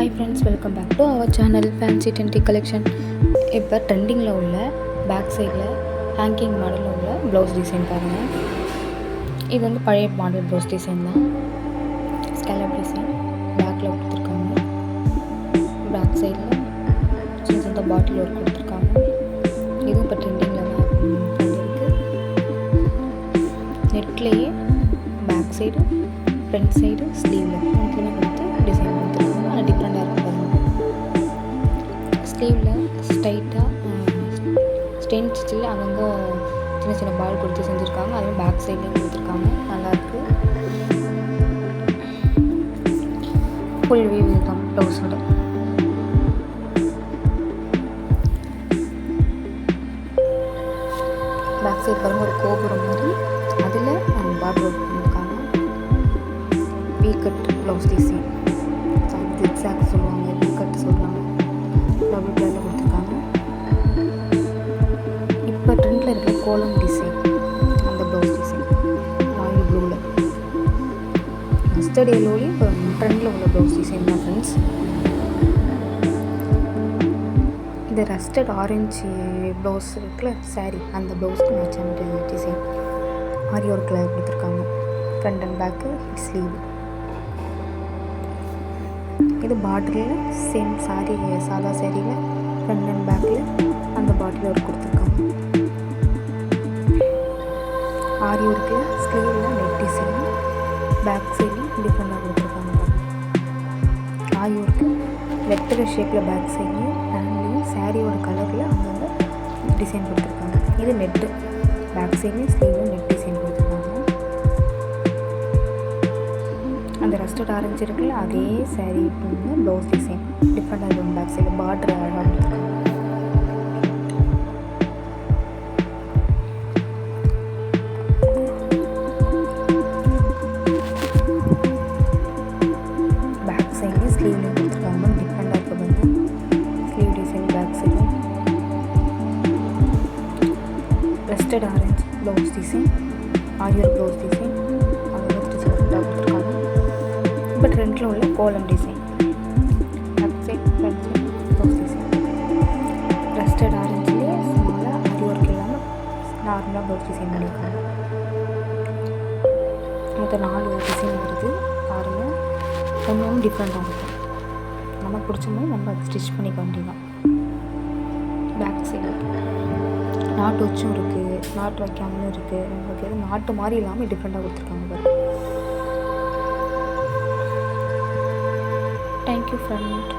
Hi friends, welcome back to our channel fancy dainty collection. இப்போ ட்ரெண்டிங்கில் உள்ள back சைடில் ஹேங்கிங் மாடலில் உள்ள ப்ளவுஸ் டிசைன் பாருங்கள். இது வந்து பழைய மாடல் ப்ளவுஸ் டிசைன் தான். ஸ்கேலப் டிசைன் பேக்கில் கொடுத்துருக்காங்க. பேக் சைடில் சின்ன சின்ன பாட்டில் ஒர்க் கொடுத்துருக்காங்க. இதுவும் இப்போ ட்ரெண்டிங்கில் தான் இருக்குது. நெட்லேயே பேக் சைடு, ஃப்ரண்ட் சைடு, ஸ்லீவில் மூணுத்துலேயுமே கொடுத்து டிசைன் கொடுத்துருக்காங்க. ஆனால் டிஃப்ரெண்ட்டாக இருக்கும் பாருங்கள். ஸ்லீவில் ஸ்ட்ரைட்டாக ஸ்டெயின் ஸ்டிச்சில் அங்கங்கே சின்ன சின்ன பால் கொடுத்து செஞ்சுருக்காங்க. அதுவும் பேக் சைட்லேயும் கொடுத்துருக்காங்க. நல்லாயிருக்கு. ஃபுல் வியூ தான் ப்ளவுஸோட. பேக் சைடு பாருங்கள், ஒரு கோபுரம் மாதிரி அதில் பார்டர் ஒர்க் பண்ணியிருக்காங்க. வீ கட் ப்ளவுஸ் டிசைன், எக்ஸாக்ட் சொல்லுவாங்க, வீ கட் சொல்லுவாங்க. டபுள் கலரில் கொடுத்துருக்காங்க. இப்போ ட்ரெண்டில் இருக்கிற கோலம் டிசைன், அந்த ப்ளவுஸ் டிசைன் ராயல் ப்ளூவில், மஸ்டர்ட் எல்லோலையும் இப்போ ட்ரெண்டில் உள்ள ப்ளவுஸ் டிசைன் தான் ஃப்ரெண்ட்ஸ். இந்த ரஸ்டட் ஆரஞ்சு ப்ளவுஸ் இருக்குல்ல, சாரீ, அந்த ப்ளவுஸ்க்கு மேட்சான டிசைன் ஆரி ஒர்க்கில் கொடுத்துருக்காங்க. Front and back, sleeve. இது பார்டரில் சேம் சாரீ, சாதா சாரியில் ஃப்ரண்ட் அண்ட் பேக்கில் அந்த பாட்டில் ஒர்க் கொடுத்துருக்காங்க. ஆரி ஒர்க்கில் ஸ்லீவில் நெட் டிசைன், பேக் சைட்லையும் டிஃப்ரெண்டாக கொடுத்துருக்காங்க. ஆரி ஒர்க்கு வெக்டர் ஷேப்பில் பேக் சைட்லையும் ஹேண்ட்லேயும் சாரியோட கலரில் அங்கங்கே டிசைன் கொடுத்துருக்காங்க. இது நெட்டு, பேக் சைட்லேயும் ஸ்லீவ்லையும் நெட் டிசைன் கொடுத்துருக்காங்க. அந்த ரஸ்டட் ஆரஞ்சு இருக்குல்ல, அதே சாரீ ப்ளவுஸ் டிசைன் டிஃப்ரெண்டாக இருக்கும். பேக் சைடு பார்டர் அழகாக கொடுத்துருக்காங்க. பேக் சைட்லேயும் ஸ்லீவ்லையும் கொடுத்துருக்காங்க. டிஃப்ரெண்டாக இருக்க பாருங்க. ஸ்லீவ் டிசைன் பேக் சைடும் ரஸ்டட் ஆரஞ்சு ப்ளவுஸ் டிசைன், ஆரியர் ப்ளவுஸ் டிசைன், அதை கொடுத்துருக்காங்க. இப்போ ட்ரெண்டில் உள்ள kolam design, back side, front side blouse design. ரஸ்டட் ஆரஞ்சுலேயே ஸ்மாலாக ஆரி ஒர்க் இல்லாமல் நார்மலாக ப்ளவுஸ் டிசைன் பண்ணியிருக்காங்க. மொத்தம் 4 டிசைன் வருது பாருங்கள். ரொம்பவும் டிஃப்ரெண்ட்டாக இருக்கும். நமக்கு பிடிச்ச மாதிரி நம்ம அதை ஸ்டிச் பண்ணிக்க வேண்டியதான். பேக் சைடு நாட்டு வச்சும் இருக்குது, நாட்டு வைக்காமலும் இருக்குது. நமக்கு எதுவும் நாட்டு மாதிரி இல்லாமல் டிஃப்ரெண்ட்டாக கொடுத்துருக்காங்க பாருங்கள். Thank you friend.